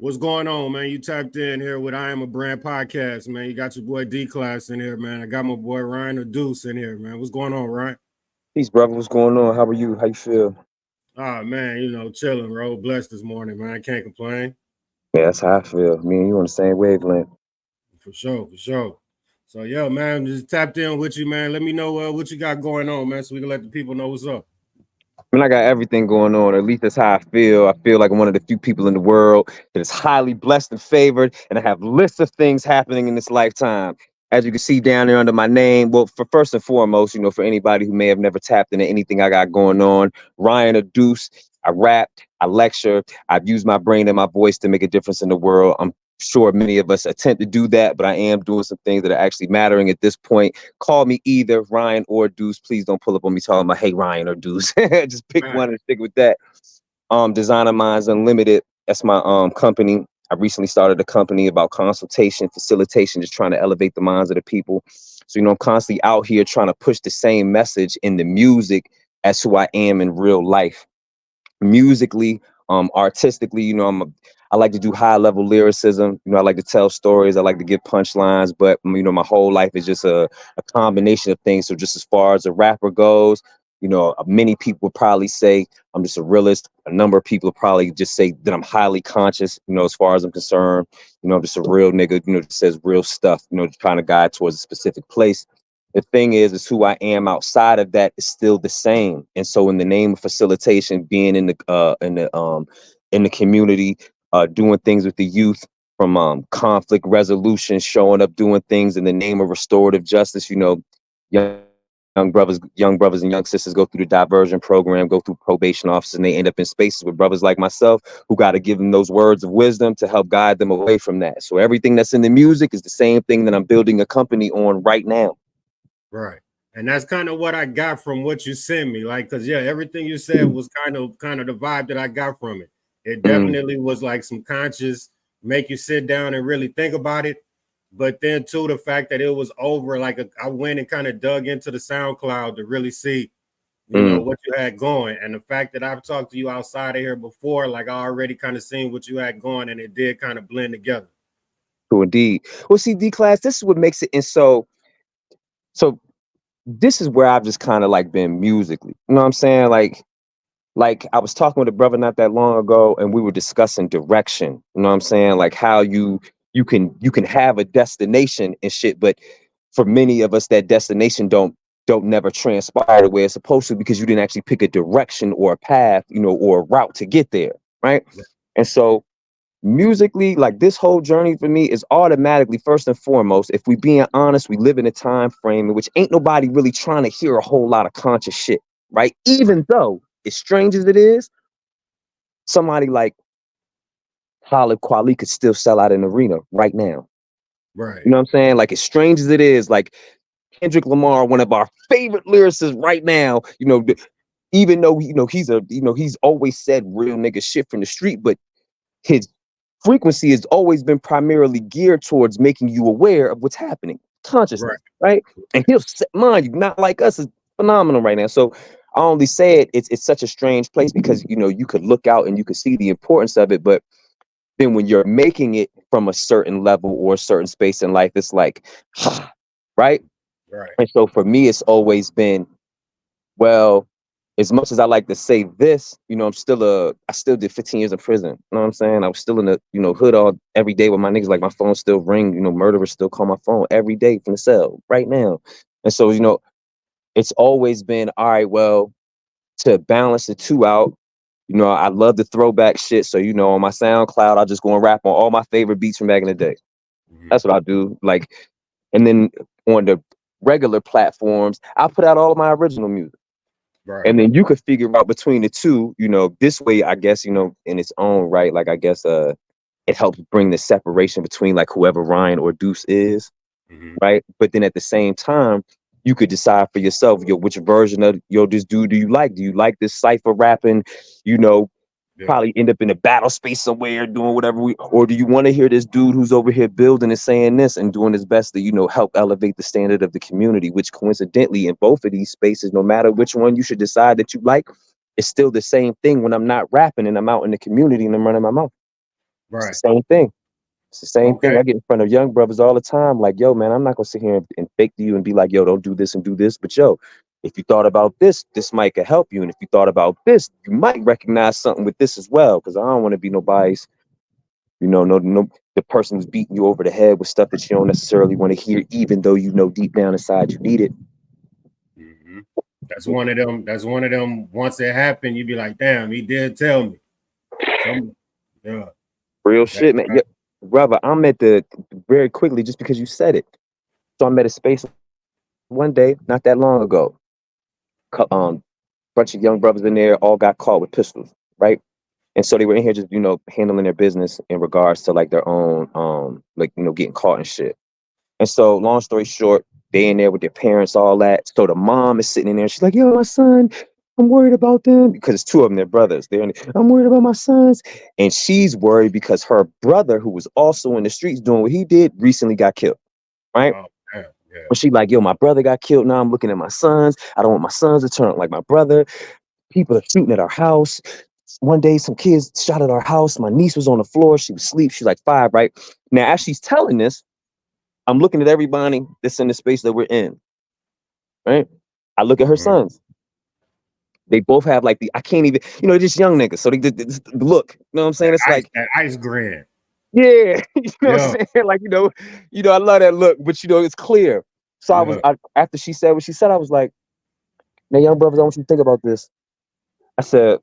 What's going on, man? You tapped in here with I Am a Brand podcast, man. You got your boy D Class in here, man. I got my boy Ryan or Deuce in here, man. What's going on, Ryan? Peace, brother. What's going on? How are you? How you feel? Ah, man, chilling, bro. Blessed this morning, man. I can't complain. Yeah, that's how I feel. Me and you on the same wavelength. For sure, for sure. So, yeah, man, just tapped in with you, man. Let me know what you got going on, man, so we can let the people know what's up. I mean, I got everything going on. At least that's how I feel. I feel like I'm one of the few people in the world that is highly blessed and favored, and I have lists of things happening in this lifetime. As you can see down there under my name, well, for first and foremost, for anybody who may have never tapped into anything I got going on, Ryan or Deuce, I rap, I lecture, I've used my brain and my voice to make a difference in the world. I'm sure many of us attempt to do that, but I am doing some things that are actually mattering at this point. Call me either Ryan or Deuce. Please don't pull up on me talking about, hey, Ryan or Deuce. Just pick one and stick with that. Designer Minds Unlimited. That's my company. I recently started a company about consultation, facilitation, just trying to elevate the minds of the people. So, I'm constantly out here trying to push the same message in the music as who I am in real life. Musically, artistically, I like to do high level lyricism. I like to tell stories. I like to give punchlines, but my whole life is just a combination of things. So just as far as a rapper goes, many people would probably say I'm just a realist. A number of people would probably just say that I'm highly conscious, as far as I'm concerned. I'm just a real nigga, that says real stuff, trying to guide towards a specific place. The thing is who I am outside of that is still the same. And so in the name of facilitation, being in the community, doing things with the youth, from conflict resolution, showing up, doing things in the name of restorative justice, young brothers and young sisters go through the diversion program, go through probation offices, and they end up in spaces with brothers like myself who got to give them those words of wisdom to help guide them away from that. So everything that's in the music is the same thing that I'm building a company on right now. Right. And that's kind of what I got from what you sent me. Like, cause yeah, everything you said was kind of the vibe that I got from it. It definitely was like some conscious, make you sit down and really think about it. But then too, the fact that it was over, like I went and kind of dug into the SoundCloud to really see, what you had going. And the fact that I've talked to you outside of here before, like I already kind of seen what you had going, and it did kind of blend together. True indeed. Well, see, D Class, this is what makes it, and so this is where I've just kind of like been musically. You know what I'm saying? Like I was talking with a brother not that long ago, and we were discussing direction. You know what I'm saying? Like how you can have a destination and shit, but for many of us, that destination don't never transpire the way it's supposed to because you didn't actually pick a direction or a path, or a route to get there, right? And so musically, like this whole journey for me is automatically, first and foremost, if we being honest, we live in a time frame in which ain't nobody really trying to hear a whole lot of conscious shit, right? Even though, as strange as it is, somebody like Talib Kweli could still sell out an arena right now. Right. You know what I'm saying? Like, as strange as it is, like Kendrick Lamar, one of our favorite lyricists right now, even though he's always said real nigga shit from the street, but his frequency has always been primarily geared towards making you aware of what's happening, consciousness, right? And he'll mind you, not like us, is phenomenal right now. So I only say it's such a strange place because you could look out and you could see the importance of it, but then when you're making it from a certain level or a certain space in life, it's like, right? Right. And so for me, it's always been, well, as much as I like to say this, I still did 15 years in prison. You know what I'm saying? I was still in the, hood every day with my niggas. Like my phone still ring, murderers still call my phone every day from the cell right now. And so, it's always been, all right, well, to balance the two out, I love the throwback shit. So, on my SoundCloud, I just go and rap on all my favorite beats from back in the day. That's what I do. Like, and then on the regular platforms, I put out all of my original music. Right. And then you could figure out between the two, this way, I guess, in its own right, like, I guess, it helps bring the separation between like whoever Ryan or Deuce is, right? But then at the same time, you could decide for yourself, which version of this dude do you like? Do you like this cypher rapping, probably end up in a battle space somewhere doing whatever or do you want to hear this dude who's over here building and saying this and doing his best to, help elevate the standard of the community, which coincidentally in both of these spaces, no matter which one you should decide that you like, it's still the same thing when I'm not rapping and I'm out in the community and I'm running my mouth. It's Right. the same thing. It's the same thing. Okay. I get in front of young brothers all the time, like, yo, man, I'm not gonna sit here and fake to you and be like, yo, don't do this and do this. But yo, if you thought about this, this might could help you. And if you thought about this, you might recognize something with this as well. Cause I don't want to be nobody's, no the person who's beating you over the head with stuff that you don't necessarily want to hear, even though you know deep down inside you need it. Mm-hmm. That's one of them. That's one of them. Once it happened, you'd be like, "Damn, he did tell me." Some, yeah, Real that, shit, man. Yeah, brother, I'm at the very quickly just because you said it. So I'm at a space one day, not that long ago. Bunch of young brothers in there all got caught with pistols, right? And so they were in here just, handling their business in regards to like their own, getting caught and shit. And so, long story short, they in there with their parents, all that. So the mom is sitting in there. She's like, "Yo, my son, I'm worried about them because it's two of them, they're brothers. I'm worried about my sons." And she's worried because her brother, who was also in the streets doing what he did, recently got killed, right? oh, damn, yeah, But she like, "Yo, my brother got killed. Now I'm looking at my sons. I don't want my sons to turn out like my brother. People are shooting at our house. One day, some kids shot at our house. My niece was on the floor. She was asleep. She's like 5, right? Now, as she's telling this, I'm looking at everybody that's in the space that we're in, right? I look at her mm-hmm. sons. They both have like I can't even, just young niggas. So they look, you know what I'm saying? It's like, That ice grin. yeah, you know what Yeah, I'm saying? Like, I love that look, but it's clear. So yeah, after she said what she said, I was like, "Now, young brothers, I want you to think about this." I said,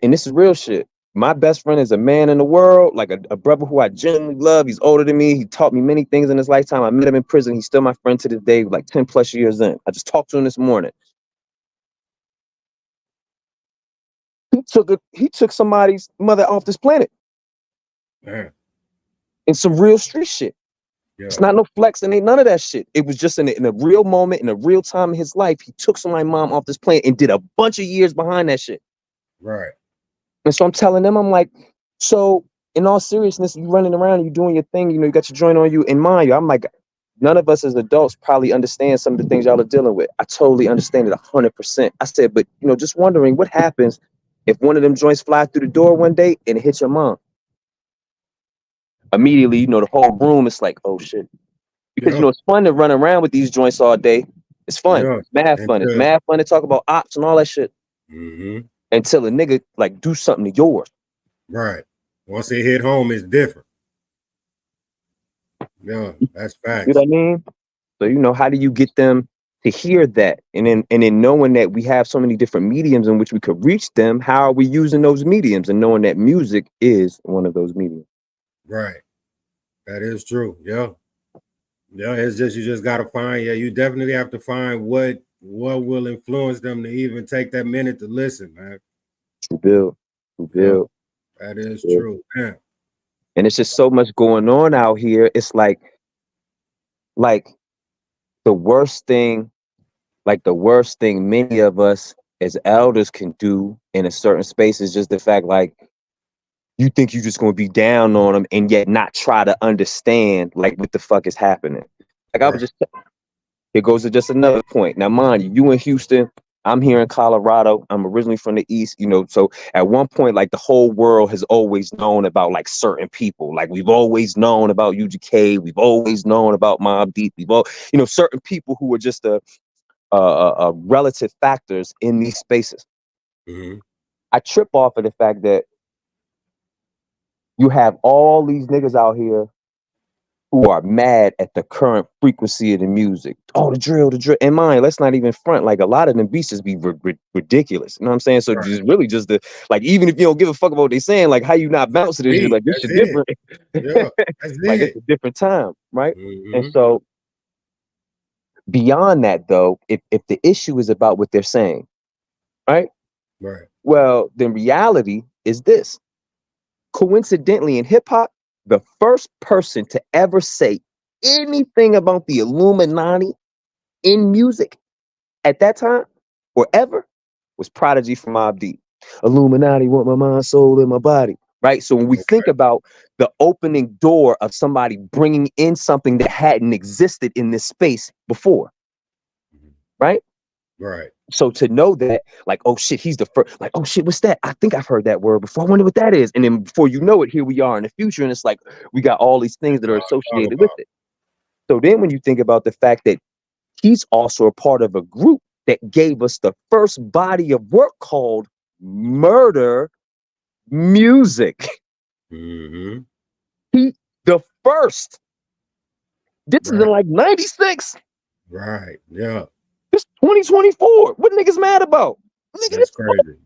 and this is real shit. My best friend is a man in the world, like a brother who I genuinely love. He's older than me. He taught me many things in his lifetime. I met him in prison. He's still my friend to this day, like 10 plus years in. I just talked to him this morning. He took somebody's mother off this planet man, in some real street shit. yeah, It's not no flex and ain't none of that shit. It was just in a real moment, in a real time in his life. He took somebody's mom off this planet and did a bunch of years behind that shit. right, And so I'm telling them, I'm like, so in all seriousness, you running around, you doing your thing, you got your joint on you. And mind you, I'm like, none of us as adults probably understand some of the things y'all are dealing with. I totally understand it 100%. I said, but just wondering what happens if one of them joints fly through the door one day and it hits your mom. Immediately, the whole room is like, oh shit. Because yeah, it's fun to run around with these joints all day. It's fun. yeah. It's mad fun. It's Until, mad fun to talk about ops and all that shit mm-hmm. until a nigga like do something to yours. Right. Once it hit home, it's different. Yeah, that's You know facts. what I mean? So, how do you get them to hear that? And then knowing that we have so many different mediums in which we could reach them, how are we using those mediums? And knowing that music is one of those mediums. Right. That is true. Yeah. Yeah. It's just you just gotta find, yeah, you definitely have to find what will influence them to even take that minute to listen, man. To build, to Yeah, build, that is build. true. Yeah. And it's just so much going on out here. It's like the worst thing, the worst thing many of us as elders can do in a certain space is just the fact you think you're just going to be down on them and yet not try to understand what the fuck is happening. Like I was Right. just, here goes to just another point. Now, mind you, you in Houston, I'm here in Colorado. I'm originally from the East, so at one point, the whole world has always known about certain people. Like we've always known about UGK. We've always known about Mobb Deep. We've all, certain people who are just relative factors in these spaces. Mm-hmm. I trip off of the fact that you have all these niggas out here who are mad at the current frequency of the music. Oh, the drill, the drill. And mind, let's not even front. Like a lot of them beats just be ridiculous. You know what I'm saying? So Right. just really just even if you don't give a fuck about what they saying, how you not bouncing this shit? Me. Like this That's shit it. different. Yeah. That's Like it's it. a different time, right? And Mm-hmm. so beyond that though, if the issue is about what they're saying, right? Right. Well, then reality is this. Coincidentally, in hip hop, the first person to ever say anything about the Illuminati in music at that time or ever was Prodigy from Mobb Deep. Illuminati want my mind, soul, and my body. Right. So when we think Okay. about the opening door of somebody bringing in something that hadn't existed in this space before, Mhm. right? Right. So to know that, like, oh shit, he's the first, like, oh shit, what's that? I think I've heard that word before. I wonder what that is. And then before you know it, here we are in the future. And it's like we got all these things that That's are all I talk associated with about. it. So then when you think about the fact that he's also a part of a group that gave us the first body of work called Murder Music. Mm-hmm. He the first. This is in Right. like 96. Right. Yeah. This 2024. What niggas mad about? Nigga, That's this crazy.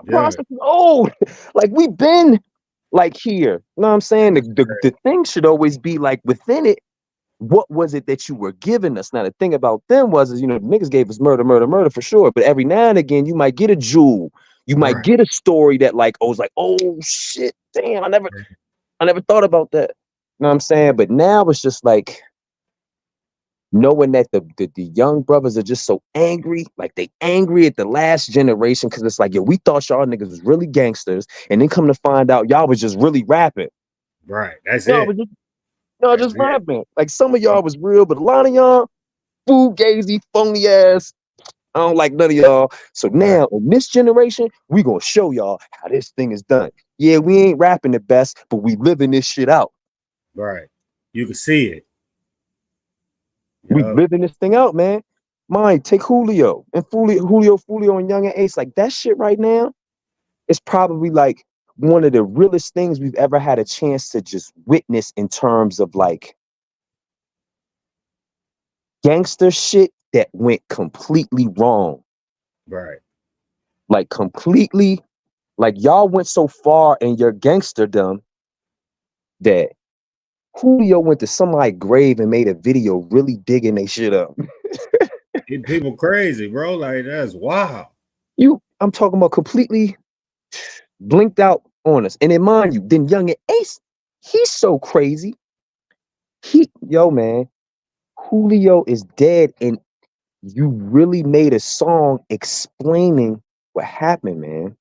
Yeah. process is old. Like we've been like here. You know what I'm saying? That's The thing should always be like within it. What was it that you were giving us? Now the thing about them was, is the niggas gave us murder, murder, murder for sure. But every now and again, you might get a jewel. You might right. get a story that like, oh, it's like, oh shit, damn, I never thought about that. You know what I'm saying? But now it's just like knowing that the young brothers are just so angry, like they angry at the last generation, because it's like, yo, we thought y'all niggas was really gangsters, and then come to find out y'all was just really rapping. Right. That's Y'all it. was just, y'all That's just it. rapping. Like some of Yep. y'all was real, but a lot of y'all fugazi, phony ass. I don't like none of y'all. So Right. now in this generation, we gonna show y'all how this thing is done. Yeah, we ain't rapping the best, but we living this shit out. Right. You can see it. We Yep. living this thing out, man. Mind, take Julio and Julio and Young and Ace. Like that shit right now is probably like one of the realest things we've ever had a chance to just witness in terms of like gangster shit that went completely wrong. Right. Like completely, like y'all went so far in your gangsterdom that Julio went to somebody's grave and made a video really digging they shit up. People crazy, bro. Like that's wild. I'm talking about completely blinked out on us. And then mind you, then Young and Ace, he's so crazy. Yo, man, Julio is dead, and you really made a song explaining what happened, man.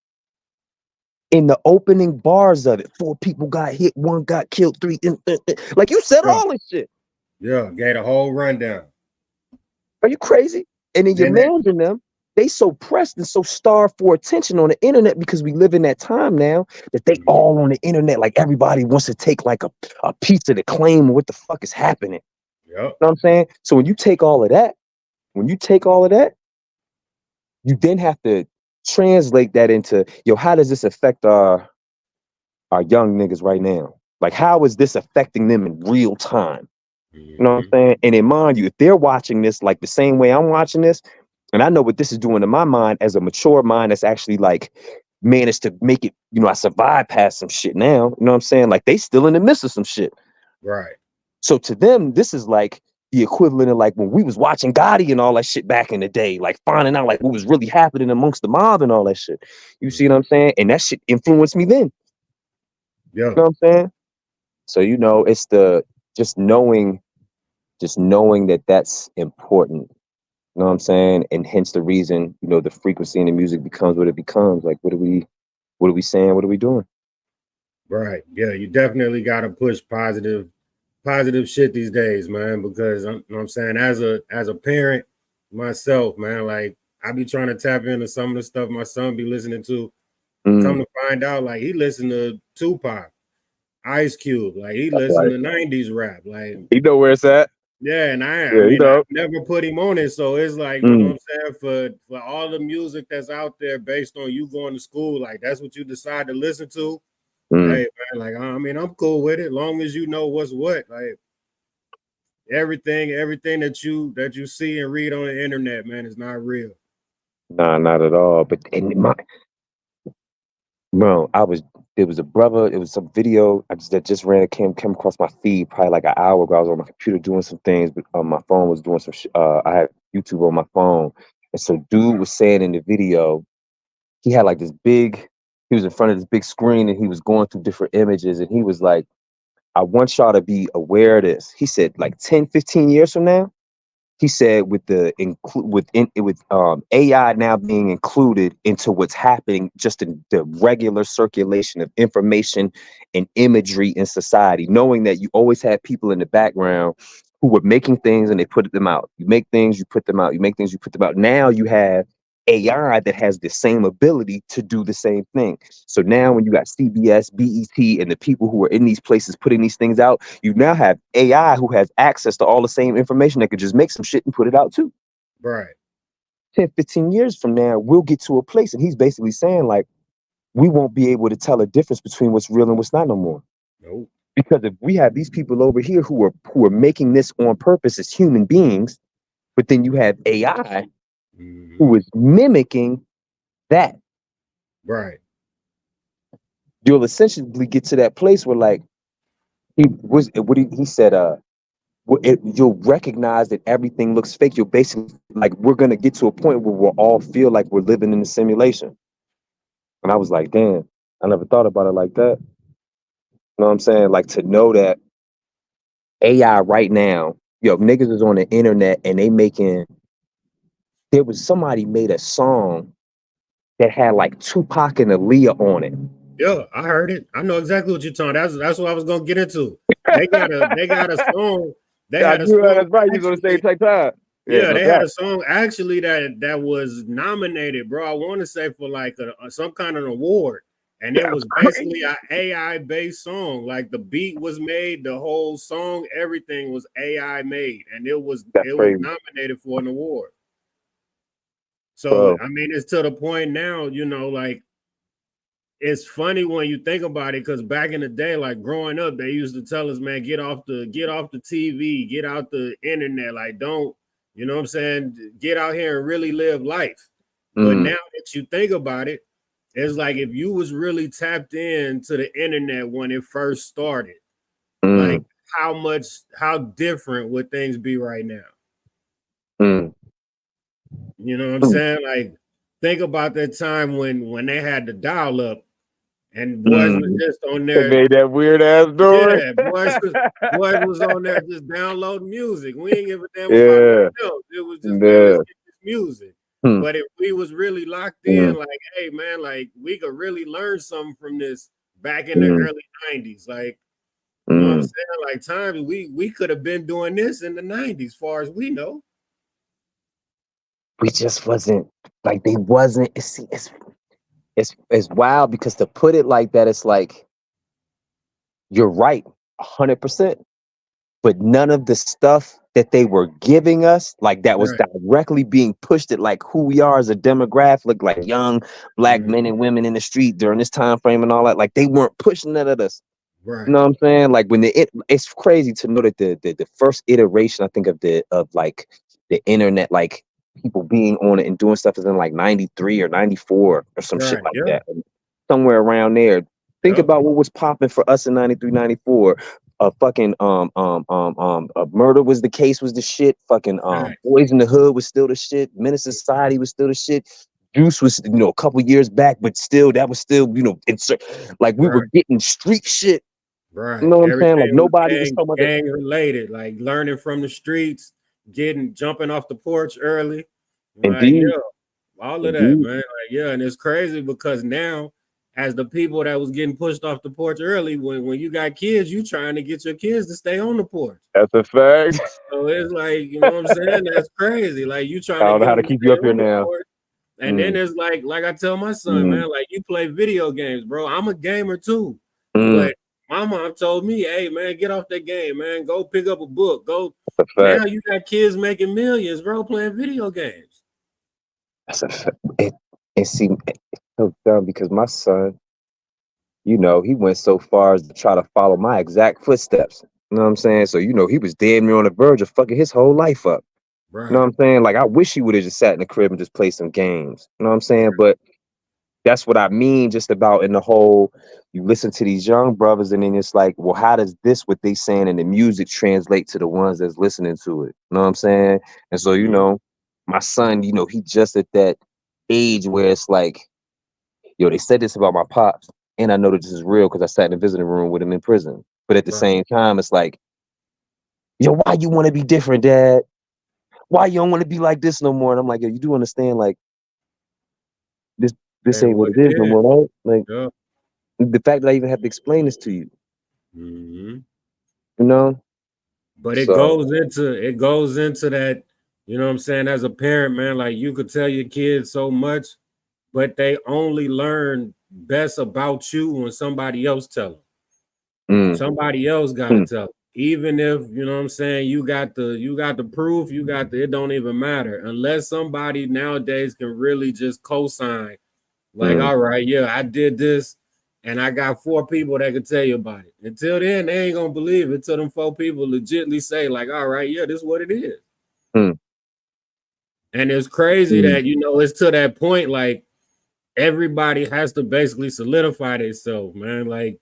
In the opening bars of it, 4 people got hit, 1 got killed, 3, like you said Yeah. all this shit. Yeah. Gave a whole rundown. Are you crazy? And then your And that, mans and them, they so pressed and so starved for attention on the internet because we live in that time now that they mhm. all on the internet. Like everybody wants to take like a piece of the claim of what the fuck is happening. Yep. You know what I'm saying? So when you take all of that, when you take all of that, you then have to translate that into, yo, how does this affect our young niggas right now? Like, how is this affecting them in real time? You know what I'm Hmm. saying? And in mind you, if they're watching this like the same way I'm watching this, and I know what this is doing to my mind as a mature mind that's actually like managed to make it, I survived past some shit now. You know what I'm saying? Like they still in the midst of some shit. Right. So to them, this is like the equivalent of like when we was watching Gotti and all that shit back in the day, like finding out like what was really happening amongst the mob and all that shit. You see what Hmm. I'm saying? And that shit influenced me then. Yeah. You know what I'm saying? So it's the just knowing that that's important. You know what I'm saying? And hence the reason, the frequency in the music becomes what it becomes. Like what are we saying? What are we doing? Right. Yeah. You definitely got to push positive shit these days, man. Because you know what I'm saying, as a parent myself, man, like I be trying to tap into some of the stuff my son be listening to. Mm, Come to find out, like he listened to Tupac, Ice Cube, like he that's listened right. to '90s rap, like You know where it's at? yeah. And I Yeah, you mean, I know. never put him on it, so it's like you know what Mm, I'm saying. For all the music that's out there based on you going to school, like that's what you decide to listen to. mm. Hey man, like I mean, I'm cool with it, long as you know what's what. Like everything that you see and read on the internet, man, is not real. Nah, not at all. But bro, there was a brother, it was some video that just came across my feed probably like an hour ago. I was on my computer doing some things, but my phone was doing I had YouTube on my phone. And so dude was saying in the video, he had like he was in front of this big screen and he was going through different images and he was like, I want y'all to be aware of this. He said like 10, 15 years from now, he said with AI now being included into what's happening just in the regular circulation of information and imagery in society, knowing that you always had people in the background who were making things and they put them out. You make things, you put them out. You make things, you put them out. Now you have AI that has the same ability to do the same thing. So now when you got CBS, BET, and the people who are in these places putting these things out, you now have AI who has access to all the same information that could just make some shit and put it out too. Right. 10, 15 years from now, we'll get to a place, and he's basically saying like, we won't be able to tell a difference between what's real and what's not no more. Nope. Because if we have these people over here who are making this on purpose as human beings, but then you have AI Mm-hmm. who is mimicking that, Right. you'll essentially get to that place where like he was what he said you'll recognize that everything looks fake. You'll basically like we're gonna get to a point where we'll all feel like we're living in a simulation. And I was like, damn, I never thought about it like that. You know what I'm saying? Like to know that AI right now, yo, niggas is on the internet and they making there was somebody made a song that had like Tupac and Aaliyah on it. Yeah, I heard it. I know exactly what you're talking. That's what I was gonna get into. They got a song. They Yeah, I had a knew song that's right. You was on the same actually. type time. Yeah, Yeah, no they had doubt. a song actually that was nominated, bro. I want to say for like some kind of award, and it That's was basically crazy. an AI based song. Like the beat was made, the whole song, everything was AI made, and it was That's it was crazy, nominated for an award. So bro. I mean, it's to the point now, like it's funny when you think about it because back in the day, like growing up, they used to tell us, man, get off the TV, get out the internet, like don't, you know what I'm saying, get out here and really live life. But Mm, now that you think about it, it's like if you was really tapped into the internet when it first started, like mm, how different would things be right now? mm, You know what I'm mm, saying? Like think about that time when they had the dial up and boys was mm. just on They there. made that weird ass noise. Yeah, boys was on there just downloading music. We ain't give a damn about Yeah, nothing else. It was just, man, let's yeah. get this music. Hmm, But if we was really locked mm, in, like, hey man, like we could really learn something from this back in the mm, early 90s. Like, you know what I'm mm. saying? Like times we could have been doing this in the 90s, far as we know. We just wasn't like they wasn't. It's wild because to put it like that, it's like you're right, 100%. But none of the stuff that they were giving us, like that was Right. directly being pushed at like who we are as a demographic, like young black men Mhm. and women in the street during this time frame and all that, like they weren't pushing that at us. You Right. know what I'm saying? Like when it's crazy to know that the first iteration, I think of like the internet, like people being on it and doing stuff is in like 93 or 94 or some shit Right. like Yeah. that. And somewhere around there. Think Yep. about what was popping for us in 93, 94. A fucking murder was the case was the shit. Fucking Facts. Boys in the Hood was still the shit. Menace Society was still the shit. Juice was a couple years back, but still that was still like we were Right. getting street shit. You Right. know what I'm saying? Like Everything was nobody was gang talking about that. gang related, like learning from the streets, jumping off the porch early. Like, Indeed, yeah, all of that, indeed. man. Like, yeah, and it's crazy because now, as the people that was getting pushed off the porch early, when you got kids, you trying to get your kids to stay on the porch. That's a fact. So it's like, you know what I'm saying? That's crazy. Like you I trying to don't know get how to them to keep stay you up here on the now. porch. And then Mm, it's like I tell my son, mm, man, like you play video games, bro. I'm a gamer too. mm. But my mom told me, hey man, get off that game, man. Go pick up a book. Go That's a now fact. you got kids making millions, bro, playing video games. That's a fact. And see, it's so dumb because my son, he went so far as to try to follow my exact footsteps. You know what I'm saying? So, he was damn near on the verge of fucking his whole life up. You know what Right, I'm saying? Like, I wish he would have just sat in the crib and just played some games. You know what I'm saying? right. But that's what I mean just about in the whole you listen to these young brothers and then it's like, well, how does this what they saying in the music translate to the ones that's listening to it? You know what I'm saying? And so, Mm-hmm. my son, he just at that age where it's like, yo, they said this about my pops, and I know that this is real because I sat in the visiting room with him in prison. But at the Right. same time, it's like, yo, why you want to be different, dad? Why you don't want to be like this no more? And I'm like, yo, you do understand, like, this That this ain't ain't what what it it is no is. more, right? Like Yeah. the fact that I even have to explain this to you, Mm-hmm. you know? But it So goes into that. You know what I'm saying? As a parent, man, like you could tell your kids so much, but they only learn best about you when somebody else tell them. Mm, Somebody else got to mm, tell them. Even if, you know what I'm saying, you got the proof, you got the, it don't even matter unless somebody nowadays can really just co-sign like, mm, all right, yeah, I did this, and I got 4 people that can tell you about it. Until then, they ain't gonna believe it until them 4 people legitly say, like, all right, yeah, this is what it is. mm, And it's crazy mm. that it's to that point, like everybody has to basically solidify themselves, man. Like,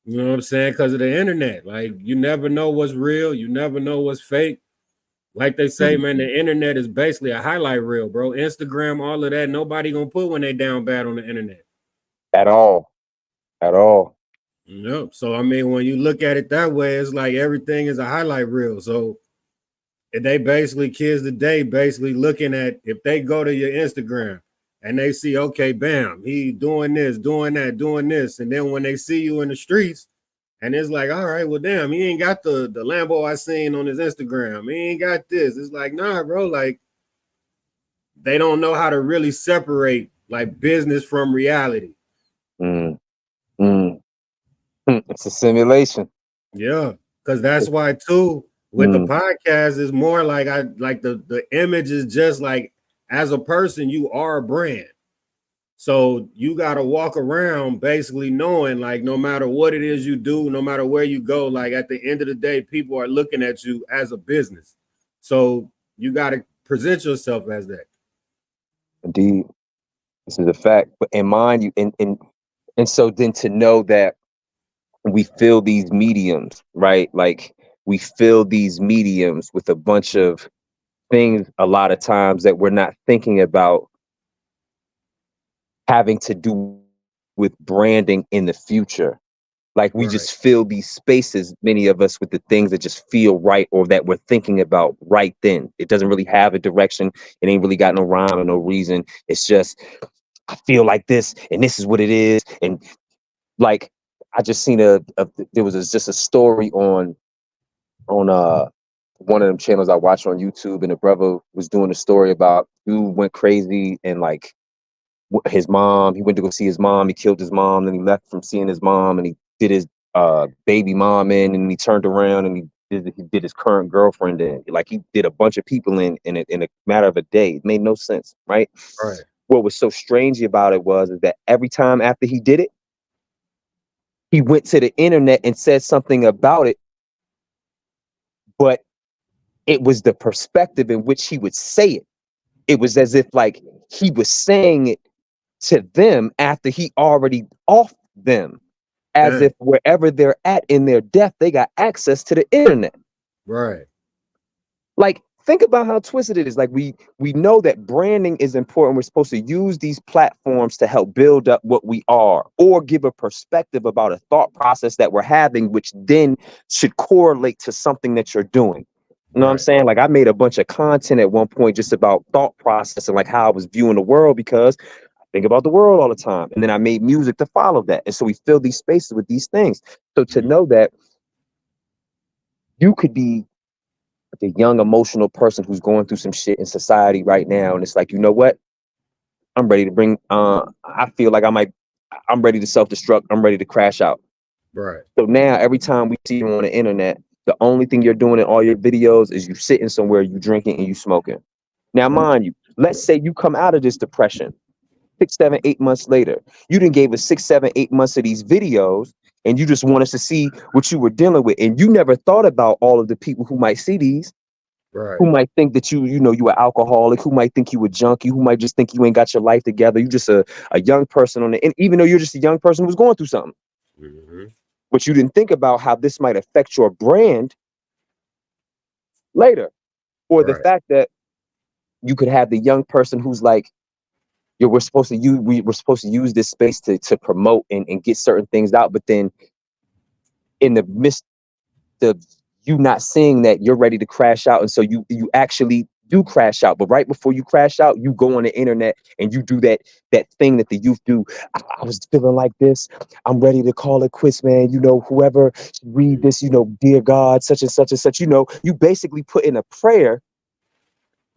you know what I'm saying? Because of the internet. Like, you never know what's real, you never know what's fake. Like they say, Mm. man, the internet is basically a highlight reel, bro. Instagram, all of that, nobody gonna put when they down bad on the internet. At all. At all. Yep. So I mean, when you look at it that way, it's like everything is a highlight reel. So they basically kids today basically looking at if they go to your Instagram and they see, okay, bam, he doing this, doing that, doing this, and then when they see you in the streets, and it's like, all right, well, damn, he ain't got the Lambo I seen on his Instagram. He ain't got this. It's like, nah, bro, like they don't know how to really separate like business from reality. Mm, mm, it's a simulation. Yeah, because that's why too with the Mm, podcast is more like I like the image is just like as a person you are a brand. So you got to walk around basically knowing like no matter what it is you do, no matter where you go, like at the end of the day, people are looking at you as a business. So you got to present yourself as that. indeed. This is a fact. But in mind you and so then to know that we fill these mediums, right? Like we fill these mediums with a bunch of things a lot of times that we're not thinking about having to do with branding in the future. Like we Right, just fill these spaces, many of us, with the things that just feel right or that we're thinking about right then. It doesn't really have a direction. It ain't really got no rhyme or no reason. It's just I feel like this, and this is what it is. And like I just seen there was just a story on one of them channels I watch on YouTube, and the brother was doing a story about dude went crazy and like his mom. He went to go see his mom. He killed his mom. Then he left from seeing his mom, and he did his baby mom in, and he turned around and he did his current girlfriend in. Like he did a bunch of people in a matter of a day. It made no sense, right? right, What was so strange about it was is that every time after he did it, he went to the internet and said something about it, but it was the perspective in which he would say it. It was as if like he was saying it to them after he already off them, as dang, if wherever they're at in their death, they got access to the internet. right, Like, think about how twisted it is. Like, we know that branding is important. We're supposed to use these platforms to help build up what we are, or give a perspective about a thought process that we're having, which then should correlate to something that you're doing. You know what I'm right, saying? Like, I made a bunch of content at one point just about thought process and like how I was viewing the world because I think about the world all the time. And then I made music to follow that. And so we fill these spaces with these things. So to mhm, know that you could be the young emotional person who's going through some shit in society right now, and it's like, you know what, I'm ready to bring I feel like I'm ready to self-destruct, I'm ready to crash out. right, So now every time we see you on the internet, the only thing you're doing in all your videos is you sitting somewhere, you drinking and you smoking. Now mind you, let's say you come out of this depression 6, 7, 8 months later. You didn't gave us 6, 7, 8 months of these videos, and you just want us to see what you were dealing with, and you never thought about all of the people who might see these, right, who might think that you are alcoholic, who might think you a junkie, who might just think you ain't got your life together. You just a young person on the, and even though you're just a young person who's going through something, mhm, but you didn't think about how this might affect your brand later, or the right, fact that you could have the young person who's like, yeah, we're supposed to use this space to promote and get certain things out, but then in the midst of you not seeing that, you're ready to crash out, and so you actually do crash out. But right before you crash out, you go on the internet and you do that thing that the youth do. I was feeling like this. I'm ready to call it quits, man. Whoever read mhm, this, dear God, such and such and such. You basically put in a prayer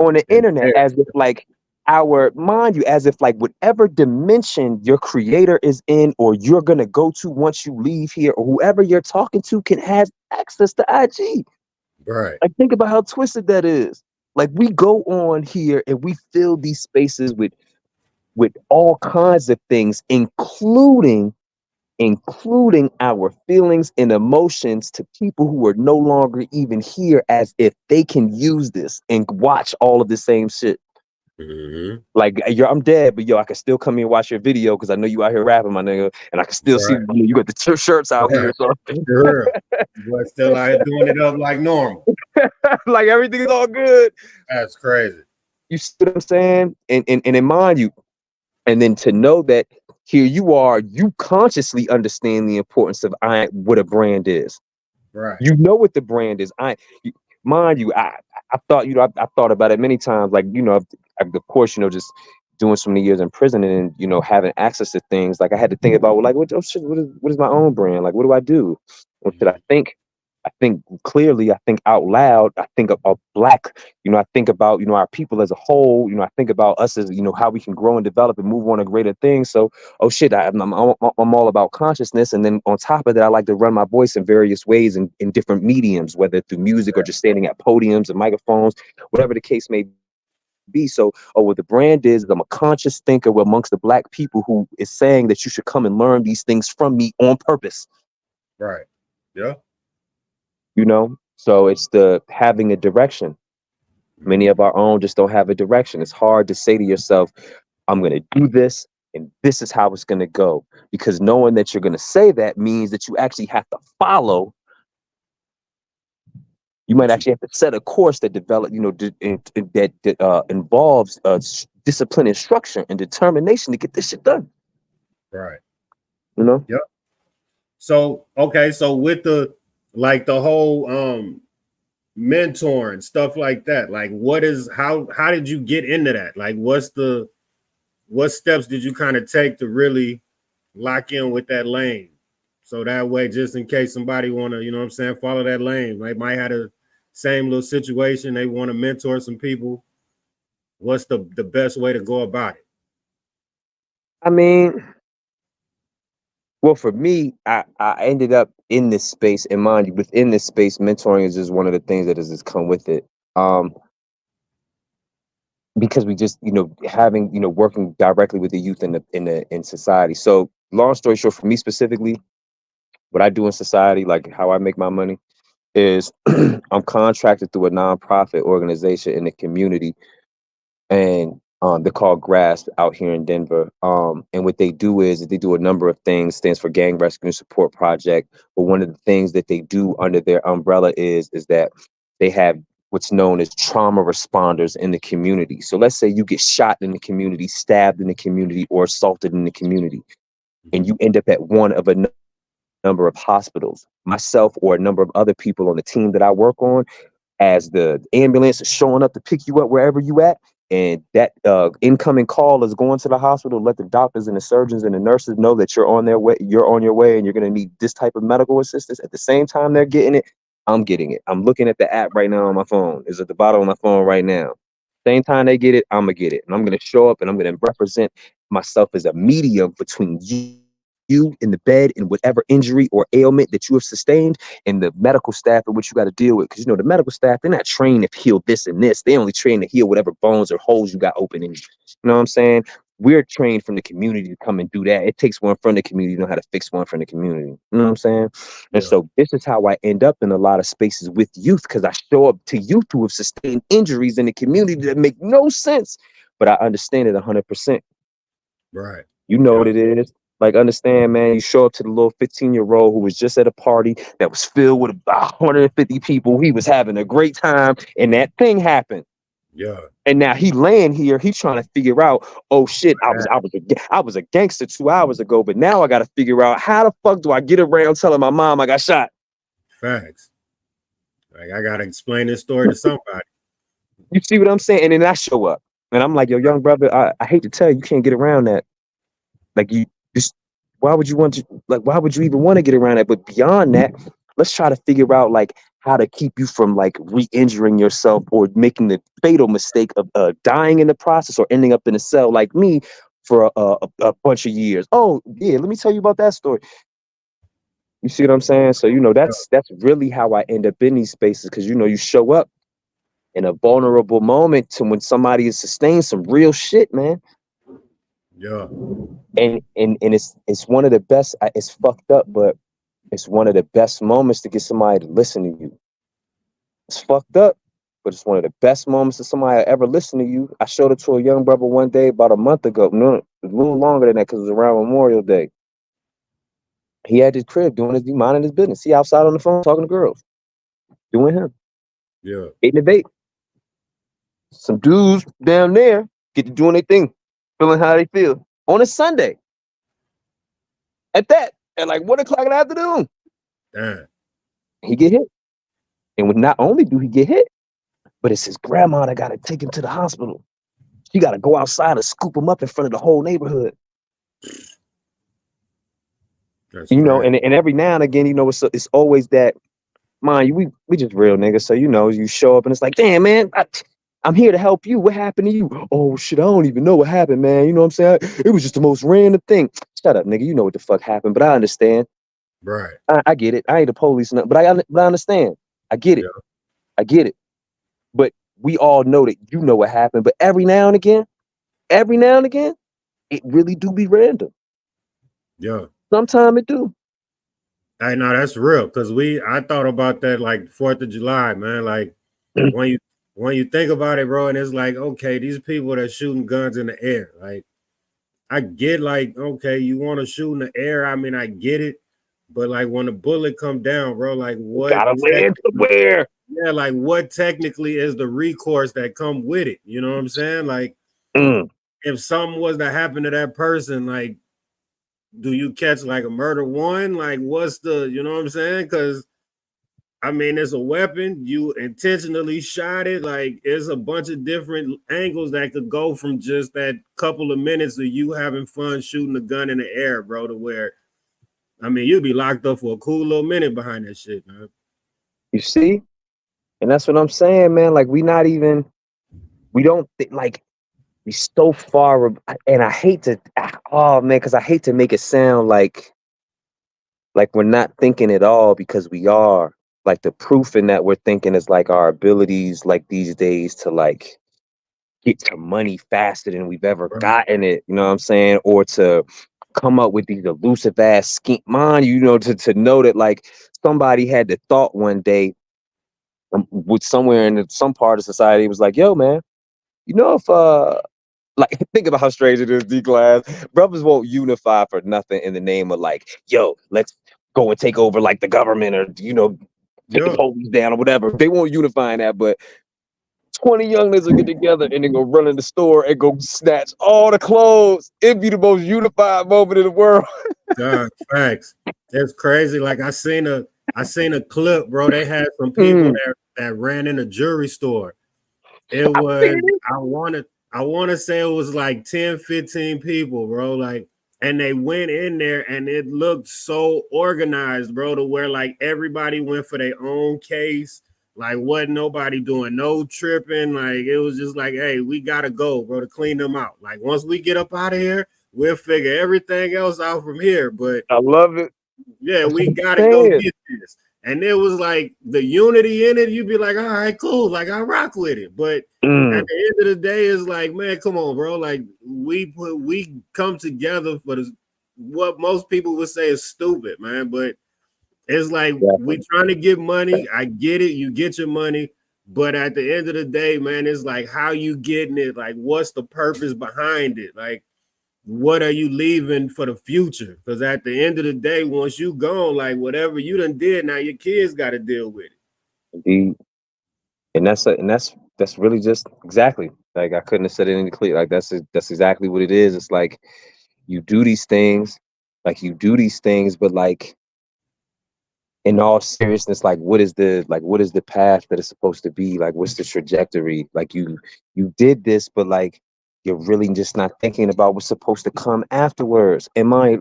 on the It's internet, there. as if like our mind you, as if like whatever dimension your creator is in or you're gonna go to once you leave here, or whoever you're talking to can have access to IG. Right. Like, think about how twisted that is. Like, we go on here and we fill these spaces with all kinds of things, including our feelings and emotions, to people who are no longer even here, as if they can use this and watch all of the same shit. Mm-hmm. Like, yo, I'm dead, but yo, I can still come here and watch your video because I know you out here rapping, my nigga, and I can still see Right. you got the shirts out here. Right. So, Sure. But still out here doing it up like normal. like, everything is all good. That's crazy. You see what I'm saying? And in mind you, and then to know that here you are, you consciously understand the importance of what a brand is. Right. You know what the brand is. Mind you, I thought, I thought about it many times. Like, of course, just doing so many years in prison and having access to things. Like, I had to think about, well, like, what, oh shit, what is my own brand? Like, what do I do? What should I Mm-hmm. think? I think clearly. I think out loud. I think of black. I think about our people as a whole. I think about us as how we can grow and develop and move on to greater things. So, oh shit, I'm all about consciousness. And then on top of that, I like to run my voice in various ways in different mediums, whether through music or just standing at podiums and microphones, whatever the case may be. So, what the brand is I'm a conscious thinker amongst the black people who is saying that you should come and learn these things from me on purpose. Right. Yeah. So it's the having a direction. Many Mm-hmm. of our own just don't have a direction. It's hard to say to yourself, I'm going to do this and this is how it's going to go, because knowing that you're going to say that means that you actually have to follow. You might What you actually have to set a course that involves discipline and structure and determination to get this shit done. right. You know? Yep. So okay, so with the like the whole mentoring stuff like that, like how did you get into that? Like what steps did you kind of take to really lock in with that lane? So that way, just in case somebody wanna, you know what I'm saying, follow that lane. They might have the same little situation, they want to mentor some people. What's the best way to go about it? I mean, well, for me, I ended up in this space, and mind you, within this space, mentoring is just one of the things that has just come with it. Because we just, having, working directly with the youth in society. So, long story short, for me specifically, what I do in society, like how I make my money, is I'm contracted through a nonprofit organization in the community, and they're called GRASP out here in Denver. And what they do is they do a number of things. Stands for Gang Rescue and Support Project. But one of the things that they do under their umbrella is that they have what's known as trauma responders in the community. So let's say you get shot in the community, stabbed in the community, or assaulted in the community, and Mhm. you end up at one of a number of hospitals. Myself or a number of other people on the team that I work on, as the ambulance is showing up to pick you up wherever you at, and that incoming call is going to the hospital, let the doctors and the surgeons and the nurses know that you're on their way, you're on your way, and you're going to need this type of medical assistance. At the same time they're getting it, I'm getting it. I'm looking at the app right now on my phone. It's at the bottom of my phone right now. Same time they get it, I'm gonna get it, and I'm gonna show up, and I'm gonna represent myself as a medium between you in the bed and whatever injury or ailment that you have sustained, and the medical staff in which you got to deal with. Because the medical staff, they're not trained to heal this and this. They only trained to heal whatever bones or holes you got open in you. You know what I'm saying? We're trained from the community to come and do that. It takes one from the community to know how to fix one from the community. You know what I'm saying? And Yeah. so this is how I end up in a lot of spaces with youth, because I show up to youth who have sustained injuries in the community that make no sense, but I understand it 100%. Right. You know what Yeah. it is. Like, understand, man, you show up to the little 15-year-old who was just at a party that was filled with about 150 people. He was having a great time, and that thing happened. Yeah. And now he laying here, he's trying to figure out, oh shit, I was a gangster 2 hours ago, but now I got to figure out how the fuck do I get around telling my mom I got shot? Facts. Like I gotta explain this story to somebody. You see what I'm saying? And then I show up, and I'm like, yo, young brother, I hate to tell you, you can't get around that. Like, you just, why would you want to, like, why would you even want to get around that? But beyond that, let's try to figure out like how to keep you from like re-injuring yourself or making the fatal mistake of dying in the process or ending up in a cell like me for a bunch of years. Oh yeah, let me tell you about that story. You see what I'm saying? So that's really how I end up in these spaces, because you show up in a vulnerable moment to when somebody has sustained some real shit, man. Yeah. And it's one of the best. It's fucked up, but it's one of the best moments to get somebody to listen to you. It's fucked up, but it's one of the best moments that somebody ever listened to you. I showed it to a young brother one day about a month ago. No, a little longer than that, because it was around Memorial Day. He had his crib doing his minding his business. He outside on the phone talking to girls, doing him, Yeah. eating a date. Some dudes down there get to doing their thing, feeling how they feel on a Sunday. At that, at like 1 o'clock in the afternoon, Damn. he get hit. And when not only do he get hit, but it's his grandma that got to take him to the hospital. She got to go outside and scoop him up in front of the whole neighborhood. That's crazy. And every now and again, it's always that, mind you, we just real niggas. So, you show up and it's like, damn, man, I'm here to help you. What happened to you? Oh, shit, I don't even know what happened, man. You know what I'm saying? It was just the most random thing. Shut up, nigga. You know what the fuck happened, but I understand. Right. I get it. I ain't the police, but I understand. I get it. Yeah. I get it. But we all know that you know what happened. But every now and again, it really do be random. Yeah. Sometimes it do. I know that's real, because I thought about that like 4th of July, man. Like when you think about it, bro, and it's like, okay, these people that shooting guns in the air, like I get, like, okay, you want to shoot in the air. I mean, I get it, but like when the bullet come down, bro, like Gotta land somewhere. yeah, like what technically is the recourse that come with it? You know what I'm saying? Like Mm. if something was to happen to that person, like do you catch like a murder one? Like what's the, you know what I'm saying? Because I mean, it's a weapon. You intentionally shot it. Like, it's a bunch of different angles that could go from just that couple of minutes of you having fun shooting a gun in the air, bro, to where, I mean, you'd be locked up for a cool little minute behind that shit, man. You see? And that's what I'm saying, man. Like, we don't think, like, we so far. And I hate to, oh, man, because I hate to make it sound like we're not thinking at all, because we are. Like, the proof in that we're thinking is like our abilities, like these days, to like get to money faster than we've ever Right. gotten it. You know what I'm saying? Or to come up with these elusive ass scheme. Mind you, to know that like somebody had the thought one day, with somewhere in some part of society, was like, yo, man, if like, think about how strange it is, D class. Brothers won't unify for nothing in the name of like, yo, let's go and take over like the government, or take the Yeah. police down or whatever. They won't unify in that, but 20 young niggas will get together and then go run in the store and go snatch all the clothes. It'd be the most unified moment in the world. God, facts. It's crazy. Like I seen a clip, bro. They had some people Mm, that ran in a jewelry store. It I was, seen it. I want to say it was like 10, 15 people, bro. Like, and they went in there and it looked so organized, bro, to where like everybody went for their own case. Like, wasn't nobody doing no tripping. Like, it was just like, hey, we gotta go, bro, to clean them out. Like, once we get up out of here, we'll figure everything else out from here. But I love it. yeah, That's we what I'm gotta go saying. get this. And it was like the unity in it, you'd be like, all right, cool, like I rock with it. But at Mm, the end of the day, it's like, man, come on, bro. Like we come together for this, what most people would say is stupid, man. But it's like we definitely. trying to get money. I get it, you get your money. But at the end of the day, man, it's like how you getting it, like what's the purpose behind it? Like what are you leaving for the future? Because at the end of the day, once you gone, like whatever you done did, now your kids got to deal with it. Indeed. And that's really just exactly, like, I couldn't have said it any clear. Like, that's exactly what it is. It's like you do these things, but like, in all seriousness, like, what is the path that is supposed to be? Like, what's the trajectory? Like, you did this, but like, you're really just not thinking about what's supposed to come afterwards. And my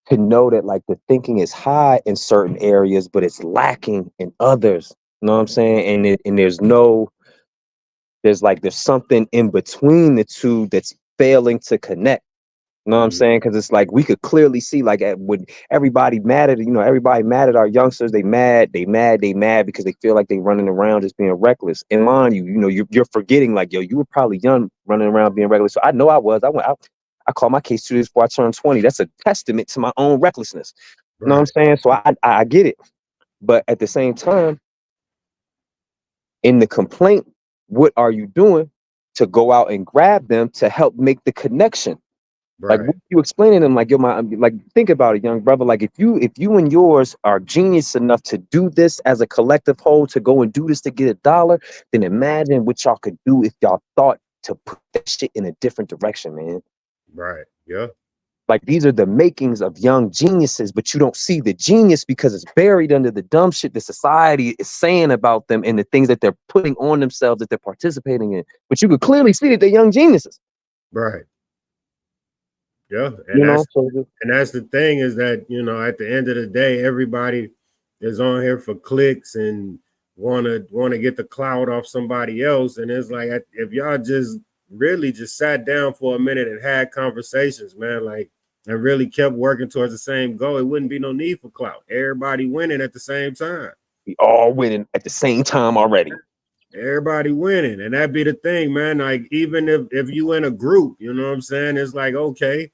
to know that like the thinking is high in certain areas, but it's lacking in others. You know what I'm saying? And there's something in between the two that's failing to connect. You know what I'm Mhm. saying? Because it's like we could clearly see, like, when everybody mad at, everybody mad at our youngsters. They mad because they feel like they running around just being reckless. And mind you, you're forgetting, like, yo, you were probably young running around being reckless. So I know I was. I called my case 2 days before I turned 20. That's a testament to my own recklessness. You know what I'm Right, saying? So I get it. But at the same time, in the complaint, what are you doing to go out and grab them to help make the connection? Like, right, what you explaining to them, like, yo, like, think about it, young brother. Like, if you and yours are genius enough to do this as a collective whole, to go and do this to get a dollar, then imagine what y'all could do if y'all thought to put that shit in a different direction, man. right. Yeah, Like, these are the makings of young geniuses, but you don't see the genius because it's buried under the dumb shit that society is saying about them and the things that they're putting on themselves that they're participating in. But you could clearly see that they're young geniuses, right. Yeah, you know. So and that's the thing is that at the end of the day, everybody is on here for clicks and want to get the clout off somebody else, and it's like if y'all just really just sat down for a minute and had conversations, man, like and really kept working towards the same goal, it wouldn't be no need for clout. Everybody winning at the same time. we all winning at the same time already. Everybody winning, and that be the thing, man. Like even if you in a group, you know what I'm saying? It's like okay,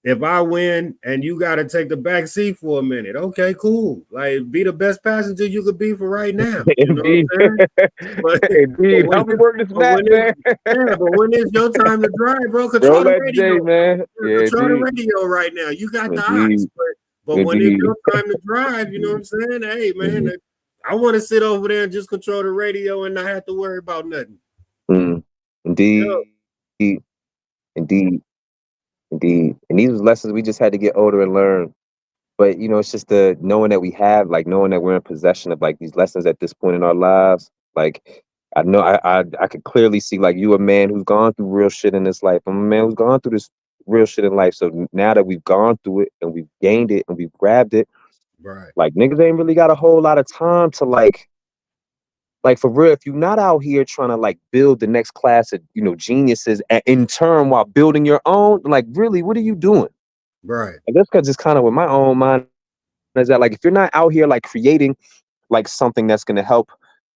if I win and you got to take the back seat for a minute, okay, cool. Like, be the best passenger you could be for right now. You know what Indeed. I'm saying? But but Indeed. when Help me work this but map, when it's man. yeah, but when it's your time to drive, bro, control Roll the that radio. J, man. Yeah, Control the indeed. radio right now. You got the ox. Indeed. But when it's Indeed. your time to drive, you know what I'm saying? Hey, man, I want to sit over there and just control the radio and not have to worry about nothing. Mm. Yeah, Indeed. Indeed. Indeed. And these was lessons we just had to get older and learn. But it's just the knowing that we have, like, knowing that we're in possession of like these lessons at this point in our lives. Like, I know I could clearly see, like, you a man who's gone through real shit in this life. I'm a man who's gone through this real shit in life. So now that we've gone through it and we've gained it and we've grabbed it, right, like, niggas ain't really got a whole lot of time to like for real, if you're not out here trying to like build the next class of geniuses in turn while building your own, like, really, what are you doing? right. I guess because it's kind of with my own mind is that, like, if you're not out here like creating like something that's gonna help